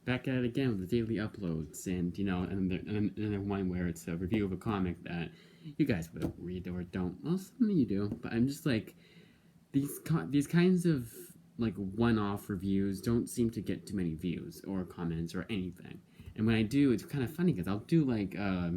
back at it again with the daily uploads, and and one where it's a review of a comic that you guys will read or don't. Well, some of you do, but I'm just like these kinds of like one-off reviews don't seem to get too many views or comments or anything. And when I do, it's kind of funny because I'll do like a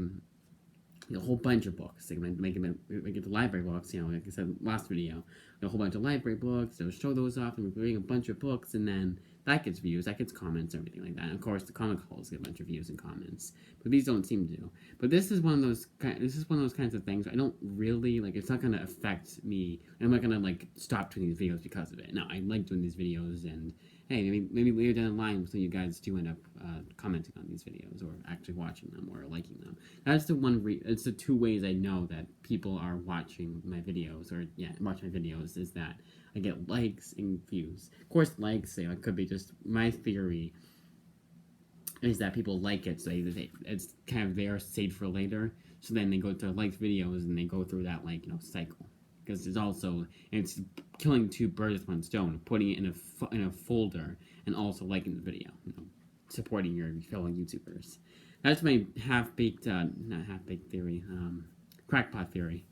whole bunch of books. Like when I get the library books, like I said last video, a whole bunch of library books. They'll show those off, and we're reading a bunch of books, and then that gets views, that gets comments, and everything like that. And of course, the comic holes get a bunch of views and comments, but these don't seem to. But this is one of those. This is one of those kinds of things. I don't really like. It's not gonna affect me. I'm not gonna like stop doing these videos because of it. No, I like doing these videos, and hey, maybe later down the line, some of you guys do end up commenting on these videos or actually watching them or liking them. That's the one. It's the two ways I know that people are watching my videos or watch my videos is that I get likes and views. Of course, likes it could be just my theory is that people like it, so it's kind of there saved for later. So then they go to liked videos and they go through that cycle. Because it's killing two birds with one stone, putting it in a folder and also liking the video, supporting your fellow YouTubers. That's my half-baked, not half-baked theory, crackpot theory.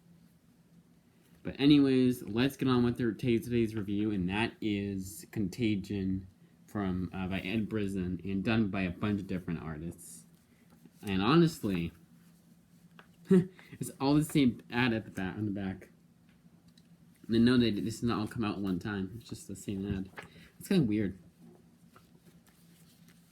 But anyways, let's get on with today's review, and that is Contagion by Ed Brisson and done by a bunch of different artists. And honestly, it's all the same ad at the back on the back. And know that this does not all come out at one time. It's just the same ad. It's kind of weird.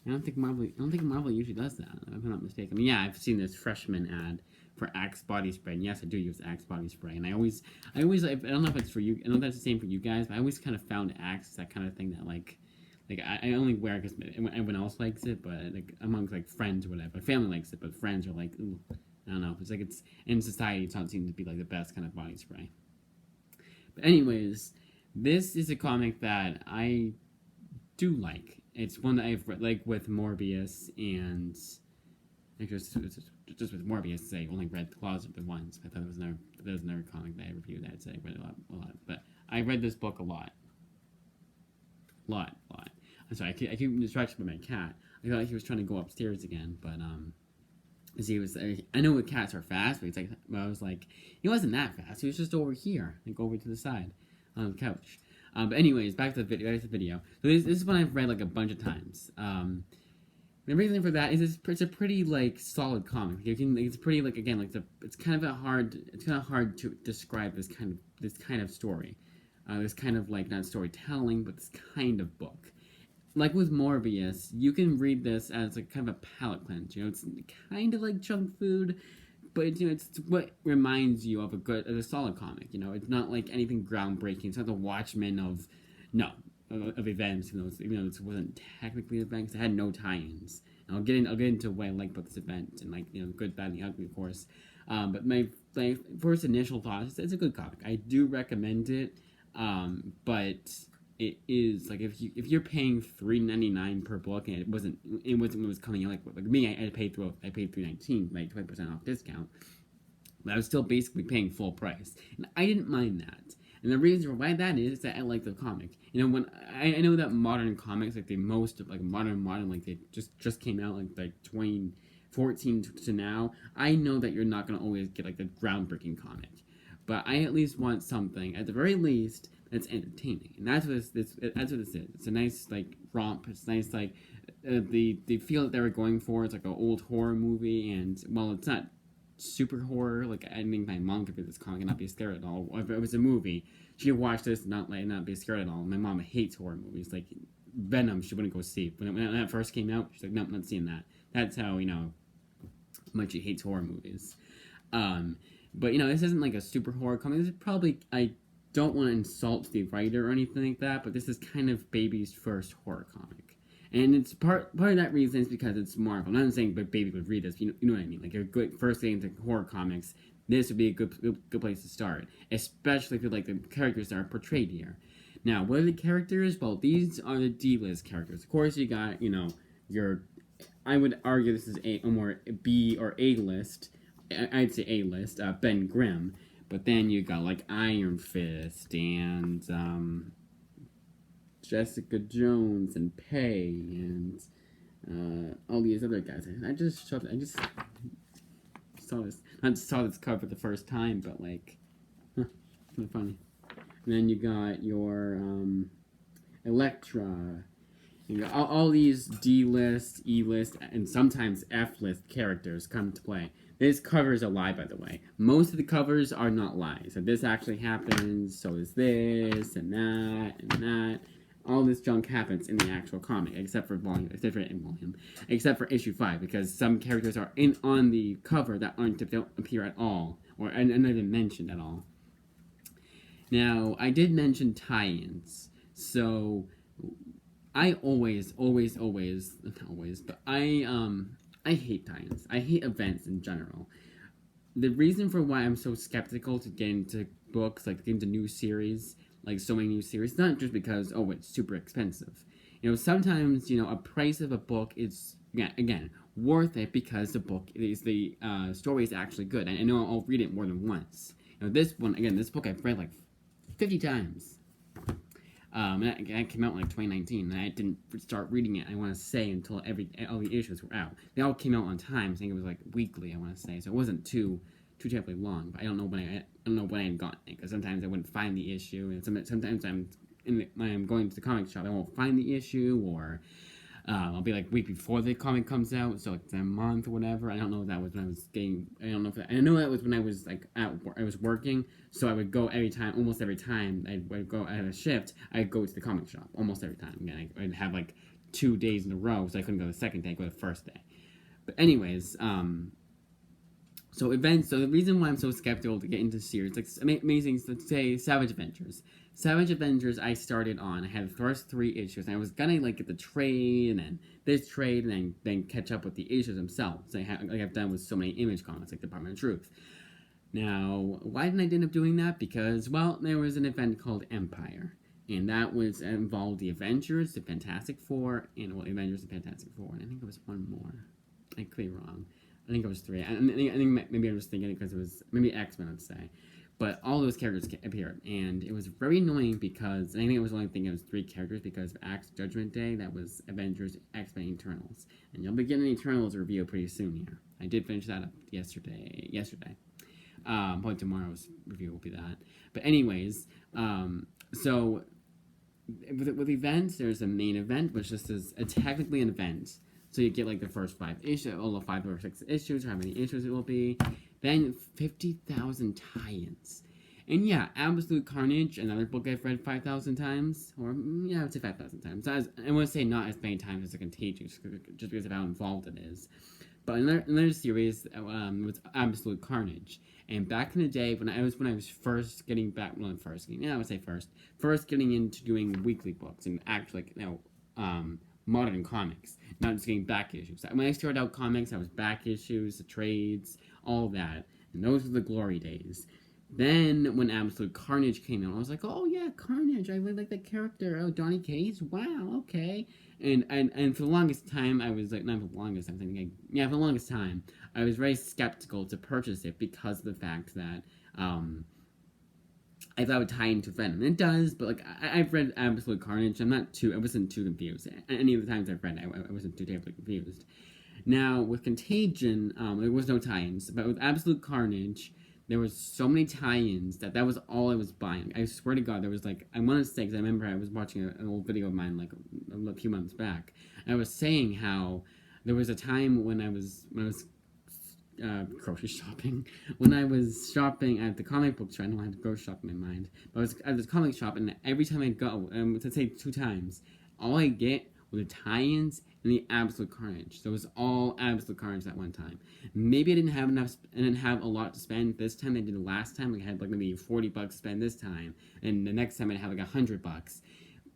I don't think Marvel usually does that, if I'm not mistaken. I mean, yeah, I've seen this freshman ad for Axe body spray, and yes, I do use Axe body spray. And I always, I don't know if it's for you. I don't know if that's the same for you guys, but I always kind of found Axe that kind of thing that like I only wear because everyone else likes it, but like amongst like friends or whatever, family likes it, but friends are like, ooh, I don't know. It's like it's in society, it doesn't seem to be like the best kind of body spray. But anyways, this is a comic that I do like. It's one that I've read, like with Morbius, and just with Morbius, I only read The Closet once. I thought there was another comic that I reviewed that I read a lot. But I read this book a lot. I'm sorry, I keep distracted by my cat. I thought he was trying to go upstairs again, but as he was, I know the cats are fast, but I was like, he wasn't that fast. He was just over here, like over to the side, on the couch. But anyways, back to the video. So this is one I've read like a bunch of times. The reason for that is it's a pretty like solid comic. It's pretty like again like it's kind of hard to describe this kind of story, this kind of like not storytelling, but this kind of book. Like with Morbius, you can read this as like kind of a palate cleanse. It's kind of like junk food, but it's what reminds you of a solid comic. It's not like anything groundbreaking. It's not the Watchmen of events. Even though this wasn't technically events, it had no tie-ins. And I'll get into what I like about this event and like good, bad, and the ugly, of course. But my first initial thoughts, it's a good comic. I do recommend it, but it is like if you're paying $3.99 per book and it wasn't when it was coming out like me, I paid $3.19 like 20% off discount, but I was still basically paying full price, and I didn't mind that. And the reason why that is that I like the comic. When I know that modern comics, like the most like modern like they just came out like 2014 to now. I know that you're not gonna always get like the groundbreaking comic, but I at least want something at the very least that's entertaining, and that's what this is. It's a nice like romp. It's nice like the feel that they were going for. It's like an old horror movie, and well, it's not super horror. Like I think my mom could read this comic and not be scared at all. If it was a movie, she'd watch this and not be scared at all. My mom hates horror movies. Like Venom, she wouldn't go see. When that first came out, she's like, nope, not seeing that. That's how much she hates horror movies. But this isn't like a super horror comic. This is probably I don't want to insult the writer or anything like that, but this is kind of baby's first horror comic. And it's part of that reason is because it's Marvel. I'm not saying but baby would read this, you know what I mean? Like a good first thing into horror comics, this would be a good place to start. Especially if you like the characters that are portrayed here. Now, what are the characters? Well, these are the D-list characters. Of course, you got, I would argue this is a more B or A list. I'd say A list, Ben Grimm. But then you got like Iron Fist and Jessica Jones and Pei and all these other guys. I just saw this. Not saw this cover for the first time, but like, huh, kind of funny. And then you got your Electra. You got all these D-list, E-list, and sometimes F-list characters come to play. This cover is a lie, by the way. Most of the covers are not lies. So this actually happens, so is this, and that, and that. All this junk happens in the actual comic, except for issue 5, because some characters are on the cover that don't appear at all, or and not even mentioned at all. Now, I did mention tie-ins, so I always, but I hate tie-ins. I hate events in general. The reason for why I'm so skeptical to get into books, like get into new series, like so many new series, not just because, it's super expensive. Sometimes, a price of a book is, again, worth it because the book the story is actually good. And I know I'll read it more than once. This book I've read like 50 times. And that came out in like 2019, and I didn't start reading it, I want to say, until all the issues were out. They all came out on time. I think it was like weekly, I want to say, so it wasn't too terribly long. But I don't know when I had gotten it, because sometimes I wouldn't find the issue, and sometimes I'm going to the comic shop, I won't find the issue, or I'll be like week before the comic comes out, so like a month or whatever. I don't know if that was when I was getting. I don't know if I know that was when I was like I was working, so I would go almost every time I would go at a shift. I'd go to the comic shop almost every time. Again, I'd have like 2 days in a row, so I couldn't go the second day. I'd go the first day. But anyways, so the reason why I'm so skeptical to get into series, like amazing, let's say Savage Adventures. Savage Adventures I started on. I had the first 3 issues, and I was gonna like get the trade, and then this trade, and then catch up with the issues themselves. Like I've done with so many Image comics, like Department of Truth. Now, why didn't I end up doing that? Because, well, there was an event called Empire. And that involved the Avengers, the Fantastic Four, and Avengers and Fantastic Four. And I think it was one more. I could be wrong. I think it was 3. I think maybe I'm just thinking it because it was maybe X-Men, I'd say. But all those characters appeared, and it was very annoying because I think it was only thinking it was 3 characters because of Axe Judgment Day. That was Avengers, X-Men, Eternals, and you'll be getting Eternals review pretty soon here. I did finish that up yesterday. Probably tomorrow's review will be that. But anyways, so with events, there's a main event, which just is technically an event. So you get like the first 5 issues, all the 5 or 6 issues, how many issues it will be. Then 50,000 tie-ins. And yeah, Absolute Carnage, another book I've read 5,000 times. Or, yeah, I would say 5,000 times. I want to say not as many times as a Contagion, just because of how involved it is. But another series was Absolute Carnage. And back in the day, when I was first getting back, first getting into doing weekly books and actually, modern comics, not just getting back issues. When I started out comics, I was back issues, the trades, all that, and those were the glory days. Then when Absolute Carnage came out, I was like, oh yeah, Carnage, I really like that character. Oh, Donny Cates, wow, okay. And for the longest time, I was like, not for the longest time, for the longest time, I was very skeptical to purchase it because of the fact that I thought it would tie into Venom. And it does, but like I've read Absolute Carnage. I wasn't too confused. Any of the times I've read it, I wasn't too terribly confused. Now with Contagion, there was no tie-ins, but with Absolute Carnage, there was so many tie-ins that was all I was buying. I swear to God, there was like I want to say because I remember I was watching an old video of mine like a few months back. And I was saying how there was a time when I was grocery shopping. When I was shopping at the comic book shop, I know I had to grocery shop in my mind, but I was at this comic shop, and every time I go, let's say 2 times, all I get were the tie-ins and the Absolute Carnage. So it was all Absolute Carnage at one time. Maybe I didn't have enough, and didn't have a lot to spend this time. I did the last time. Like I had like maybe $40 to spend this time, and the next time I'd have like $100.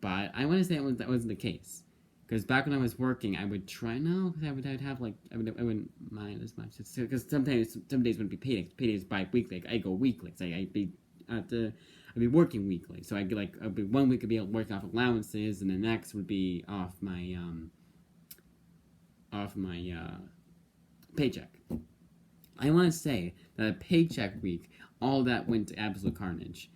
But I want to say that wasn't the case. Because back when I was working, I would try because I'd have like I wouldn't mind as much. Because some days wouldn't be paydays. Paydays bi-weekly. I go weekly. So I'd be working weekly. So I'd be 1 week I'd be able to work off allowances, and the next would be off my paycheck. I want to say that a paycheck week, all that went to Absolute Carnage.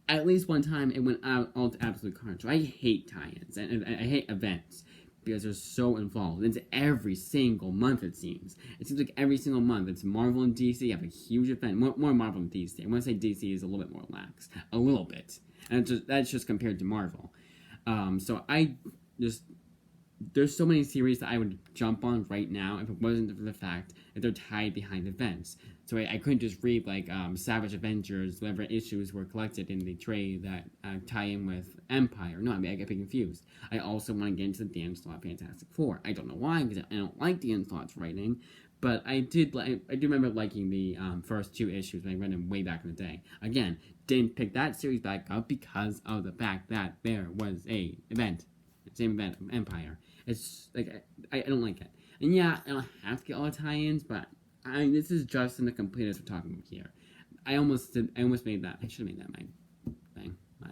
At least one time, it went out all to Absolute Carnage. So I hate tie-ins and I hate events. because they're so involved. It's every single month, it seems. It seems like every single month, it's Marvel and DC have a huge event. More Marvel than DC. I want to say DC is a little bit more lax. A little bit. And that's just compared to Marvel. So there's so many series that I would jump on right now if it wasn't for the fact that they're tied behind events. So I couldn't just read like Savage Avengers, whatever issues were collected in the trade that tie in with Empire. No, I mean, I get confused. I also want to get into the Dan Slott Fantastic Four. I don't know why, because I don't like Dan Slott's writing, but I do remember liking the first 2 issues when I read them way back in the day. Again, didn't pick that series back up because of the fact that there was a event. Same event of Empire. It's like I don't like it. And yeah, I don't have to get all the tie-ins, but this is Justin the Completist we're talking about here. I almost made that. I should have made that my thing, my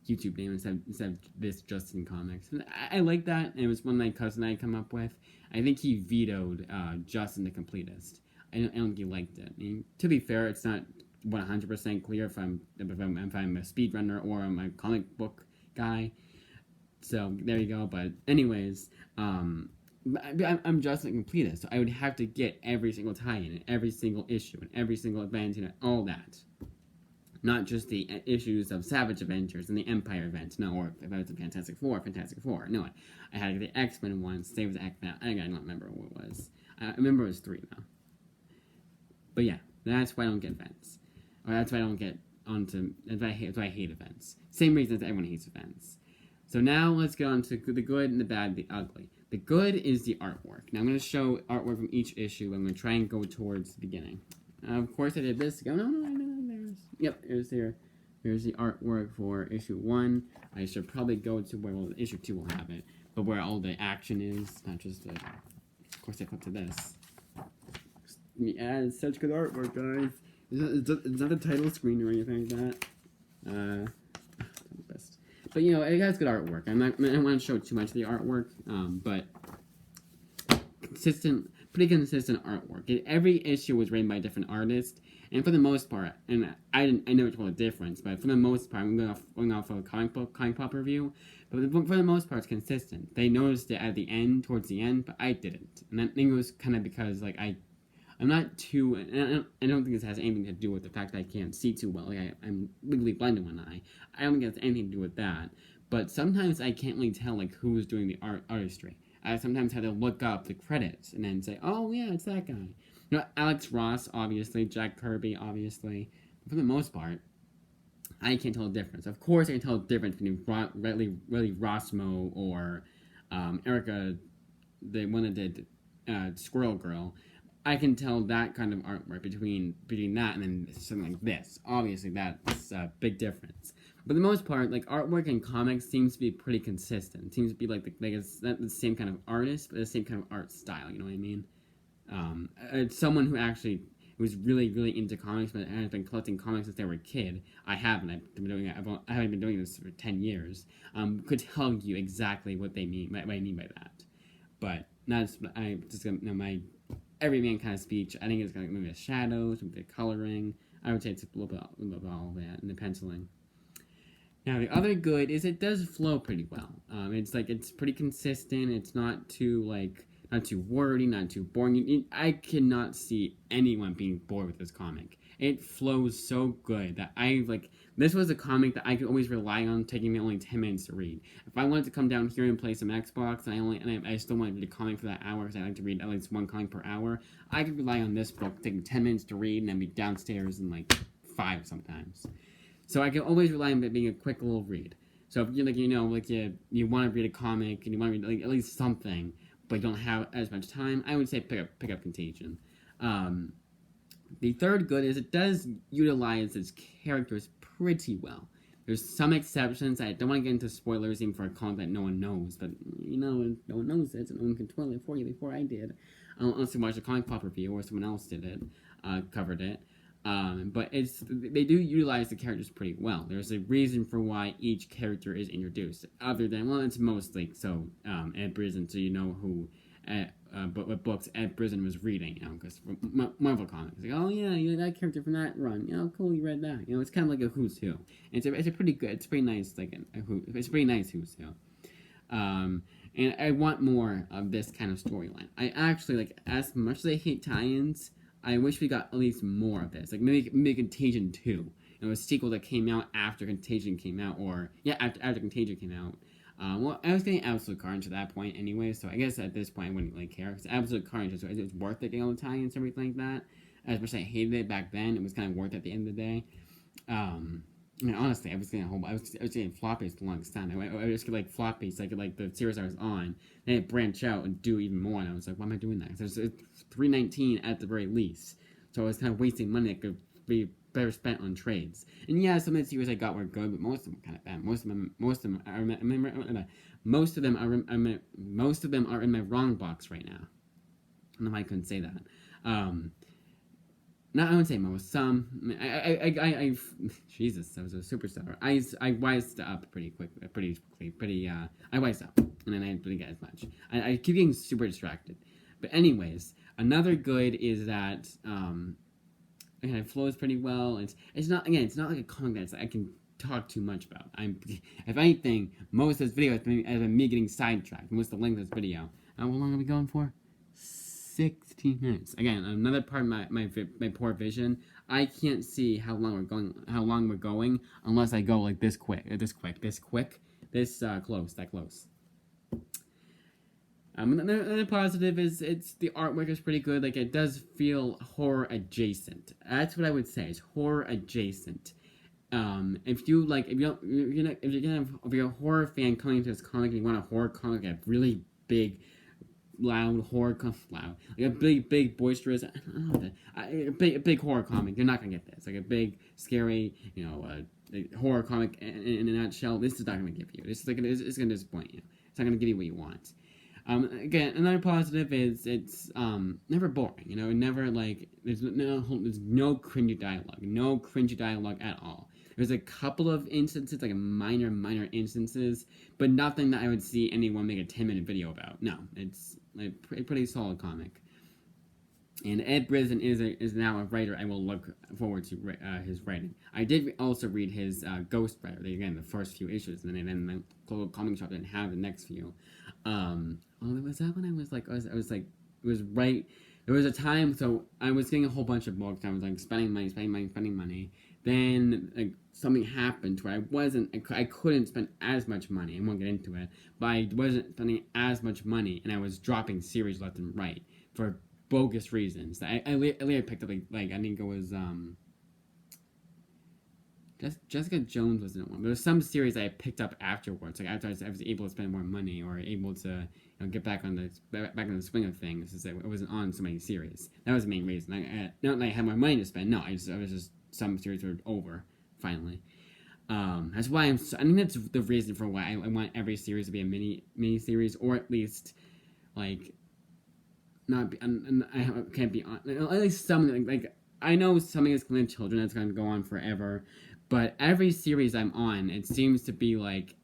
YouTube name instead of this Justin Comics. And I like that. And it was one my cousin I had come up with. I think he vetoed Justin the Completist. I don't think he liked it. I mean, to be fair, it's not 100% clear if I'm a speedrunner or I'm a comic book guy. So there you go. But anyways, I'm just a completist, so I would have to get every single tie-in and every single issue and every single event and all that. Not just the issues of Savage Avengers and the Empire event. No, or if I was a Fantastic Four. No, I had the X-Men one, Save the X-Men. I don't remember what it was. I remember it was 3 though. But yeah, that's why I don't get events. Or that's why I don't get onto. That's why I hate events. Same reason that everyone hates events. So now let's get on to the good and the bad, the ugly. The good is the artwork. Now I'm going to show artwork from each issue. I'm going to try and go towards the beginning. Of course I did this. Here's the artwork for issue 1. I should probably go to where issue 2 will have it, but where all the action is, not just the. Of course I put to this. Yeah, it's such good artwork, guys. It's not the title screen or anything like that. But you know, it has good artwork. I don't want to show too much of the artwork, but pretty consistent artwork. Every issue was written by a different artist, and for the most part, and I never told a difference, but for the most part, I'm going off of a comic pop review. But for the most part, it's consistent. They noticed it at the end, towards the end, but I didn't, and I think it was kind of because like I'm not too, and I don't think this has anything to do with the fact that I can't see too well. Like I'm legally blind in one eye. I don't think it has anything to do with that. But sometimes I can't really tell like who's doing the artistry. I sometimes have to look up the credits and then say, oh yeah, it's that guy. You know, Alex Ross, obviously, Jack Kirby, obviously. But for the most part, I can't tell the difference. Of course, I can tell the difference between really Rossmo or Erica, the one that did Squirrel Girl. I can tell that kind of artwork between that and then something like this. Obviously, that's a big difference. But for the most part, like artwork in comics seems to be pretty consistent. It seems to be like it's not the same kind of artist, but the same kind of art style. You know what I mean? It's someone who actually was really, really into comics, but has been collecting comics since they were a kid. I haven't. I haven't been doing this for 10 years. Could tell you exactly what they mean. What I mean by that. But that's my everyman kind of speech. I think it's going to maybe the shadows, maybe the coloring. I would say it's a little bit of all that, and the penciling. Now the other good is it does flow pretty well. It's pretty consistent. It's not too wordy, not too boring. I cannot see anyone being bored with this comic. It flows so good that this was a comic that I could always rely on taking me only 10 minutes to read. If I wanted to come down here and play some Xbox and I still want to read a comic for that hour because I like to read at least one comic per hour, I could rely on this book taking 10 minutes to read and then be downstairs in 5 sometimes. So I can always rely on it being a quick little read. So if you're you want to read a comic and you want to read at least something, but you don't have as much time, I would say pick up Contagion. The third good is it does utilize its characters pretty well. There's some exceptions. I don't want to get into spoilers even for a comic that no one knows, but no one knows it, and no one can spoil it for you before I did. Unless you watch a comic pop review or someone else did it, covered it. But they do utilize the characters pretty well. There's a reason for why each character is introduced, other than it's mostly so Ed Brisson, so you know who what books Ed Brisson was reading, because Marvel comics, oh yeah, that character from that run, cool, you read that, it's kind of like a who's who. It's a pretty good, it's pretty nice, it's a pretty nice who's who. And I want more of this kind of storyline. I actually, like, as much as I hate tie-ins, I wish we got at least more of this. Like, maybe Contagion 2. You know, a sequel that came out after Contagion came out, or, yeah, after Contagion came out. Well, I was getting Absolute Carnage at that point anyway, so I guess at this point I wouldn't really care. Because Absolute Carnage, it's worth it getting all the tie-ins and everything like that. As much as I hated it back then, it was kind of worth it at the end of the day. I mean, honestly, I was getting floppies for the longest time. I would just get like floppies, like the series I was on, then I'd branch out and do even more. And I was like, why am I doing that? Because it's $3.19 at the very least, so I was kind of wasting money that could be better spent on trades. And yeah, some of the series I got were good, but most of them were kind of bad. Most of them are in my wrong box right now. I don't know why I couldn't say that. No, I wouldn't say most. Some. I Jesus, I was a superstar. I wised up pretty quickly. I wised up, and then I didn't get as much. I keep getting super distracted. But anyways, another good is that it flows pretty well. It's not like a comic that I can talk too much about. If anything, most of this video has been me getting sidetracked. Most of the length of this video. How long are we going for? 16 minutes. Again, another part of my poor vision. I can't see how long we're going unless I go like this close, that close. Another positive is the artwork is pretty good. Like, it does feel horror adjacent. That's what I would say. It's horror adjacent. If you're a horror fan coming to this comic and you want a horror comic, a really big, loud horror like a big boisterous, a big horror comic, you're not gonna get this. Like a big scary, a horror comic in a nutshell. This is not gonna give you. It's gonna disappoint you. It's not gonna give you what you want. Again, another positive is it's never boring. Never like there's no cringy dialogue at all. There's a couple of instances, like minor instances, but nothing that I would see anyone make a 10-minute video about. No, it's a pretty solid comic. And Ed Brisson is now a writer I will look forward to his writing. I did also read his Ghost Rider, again, the first few issues, and then the local comic shop didn't have the next few. Was that when I was like, it was right. There was a time, so I was getting a whole bunch of books. I was like spending money. Then like something happened where I couldn't spend as much money. I won't get into it, but I wasn't spending as much money, and I was dropping series left and right for bogus reasons. I later picked up like I think it was Jessica Jones wasn't one. There was some series I picked up afterwards, like after I was able to spend more money or able to get back in the swing of things. Is that it wasn't on so many series. That was the main reason. Not that I had more money to spend. No, I was just some series were over finally. That's why I think that's the reason for why I want every series to be a mini series, or at least like not be. I can't be on at least something like I know something is Clan Children that's going to go on forever, but every series I'm on, it seems to be like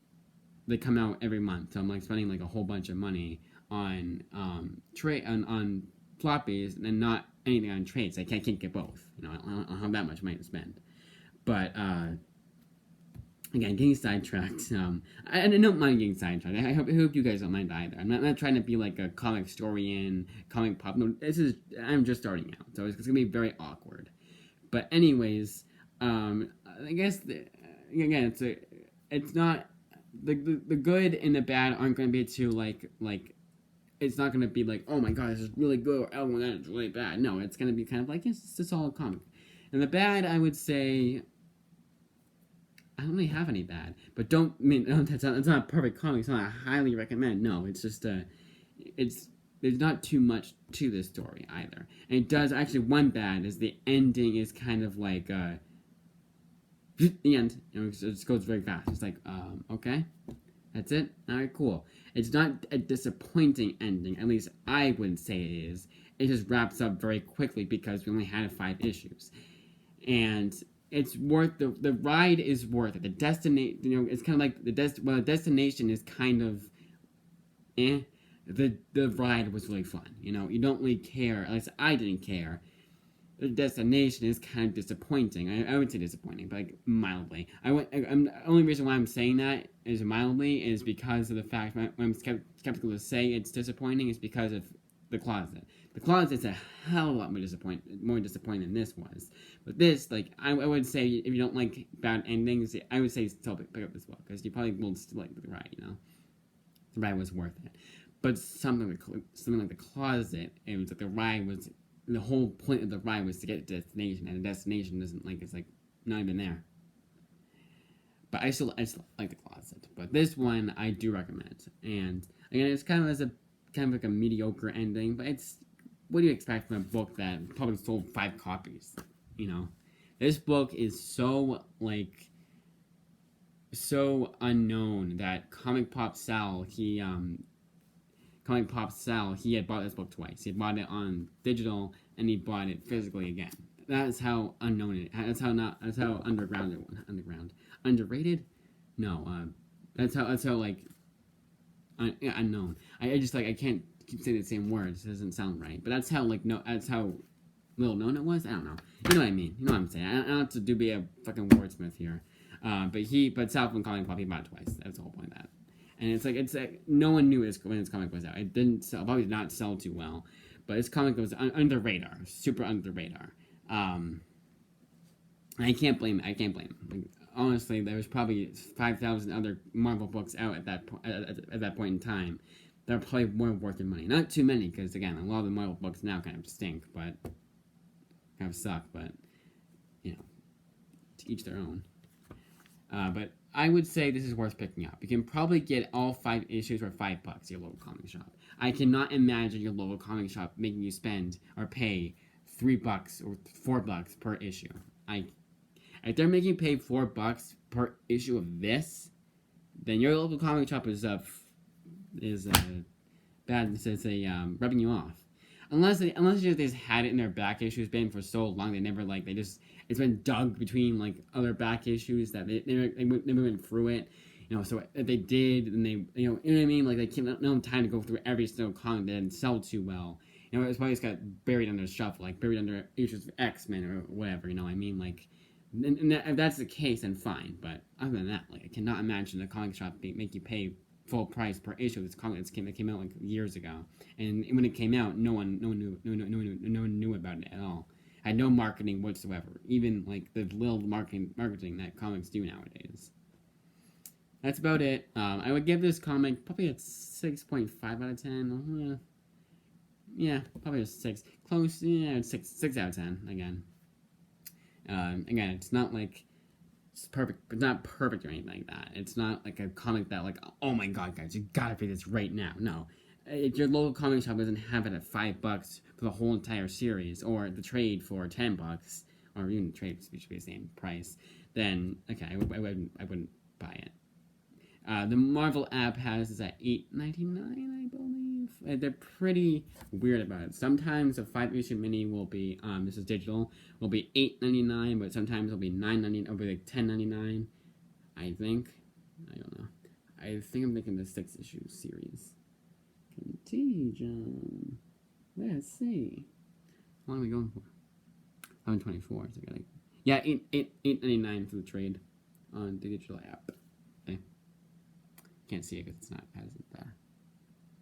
they come out every month. So I'm like spending like a whole bunch of money on on floppies and not anything on trades. I can't get both. I don't have that much money to spend. But again, getting sidetracked. I don't mind getting sidetracked. I hope you guys don't mind either. I'm not trying to be like a comic historian, comic pop. No, I'm just starting out, so it's gonna be very awkward. But anyways, I guess again, it's not the good and the bad aren't gonna be too like it's not gonna be like, oh my god, this is really good, or oh my god, it's really bad. No, it's gonna be kind of like it's a solid comic. And the bad, I would say, I don't really have any bad, but it's not a perfect comic. It's not a highly recommend. No, it's just there's not too much to this story either. And it does actually, one bad is the ending is kind of like the end. It just goes very fast. It's like okay, that's it. All right, cool. It's not a disappointing ending. At least I wouldn't say it is. It just wraps up very quickly because we only had 5 issues, and it's worth the ride is worth it. The destination, it's kind of like the destination is kind of, the ride was really fun. You don't really care. At least I didn't care the destination is kind of disappointing. I would say disappointing, but like mildly. The only reason why I'm saying that is mildly is because of the fact when I'm skeptical to say it's disappointing is because of the closet. The closet's a hell of a lot more disappointing than this was. But this, like, I would say if you don't like bad endings, I would say still pick up this book because you probably will still like the ride. You know, the ride was worth it. But something like the closet, it was like the ride was. The whole point of the ride was to get to the destination, and the destination isn't like it's like not even there. But I still like the closet. But this one I do recommend. And again, it's kind of like a mediocre ending, but it's what do you expect from a book that probably sold 5 copies? You know, this book is so unknown that Comic Pop Sal, he had bought this book twice. He had bought it on digital and he bought it physically again. That's how unknown it. That's how underground it was. Underrated? No. That's how like unknown. I just like I can't keep saying the same words. It doesn't sound right. But that's how that's how little known it was. I don't know. You know what I mean? You know what I'm saying? I don't have to be a fucking wordsmith here. But Sal from Comic Pop he bought it twice. That's the whole point of that. And it's like no one knew when his comic was out. It didn't sell, probably did not sell too well, but his comic was under the radar, super under the radar. I can't blame him. Like, honestly, there was probably 5,000 other Marvel books out at that point in time that are probably more worth their money. Not too many, because again, a lot of the Marvel books now kind of stink, but kind of suck. But you know, to each their own. But I would say this is worth picking up. You can probably get all 5 issues for $5 at your local comic shop. I cannot imagine your local comic shop making you spend or pay $3 or $4 per issue. If they're making you pay $4 per issue of this, then your local comic shop is bad. It's rubbing you off. Unless they just had it in their back issues bin for so long, they never it's been dug between like other back issues that they went through it, you know. So if they did, and they you know what I mean, like they can't no time to go through every single comic that didn't sell too well. You know, it's probably just got buried under the shuffle, like buried under issues of X-Men or whatever. You know what I mean? Like, and if that's the case, then fine. But other than that, like I cannot imagine a comic shop make you pay full price per issue of this comic that came out like years ago. And when it came out, no one knew about it at all. Had no marketing whatsoever, even like the little marketing that comics do nowadays. That's about it. I would give this comic probably a 6.5 out of 10. Yeah, probably a 6. Close, yeah, 6 out of 10 again. Again, it's not like it's perfect, but not perfect or anything like that. It's not like a comic that like, oh my god, guys, you gotta read this right now. No. If your local comic shop doesn't have it at $5 for the whole entire series, or the trade for $10, or even the trade should be the same price, then okay, I wouldn't buy it. The Marvel app has is at $8.99, I believe. They're pretty weird about it. Sometimes a 5-issue mini will be this is digital, will be $8.99, but sometimes it'll be $9.99, or be like $10.99. I think. I don't know. I think I'm thinking the 6-issue series. Contagion. Let's see. How long are we going for? 124. So I gotta, yeah, $8.99 for the trade on the digital app. Okay. Can't see it because it's not as there.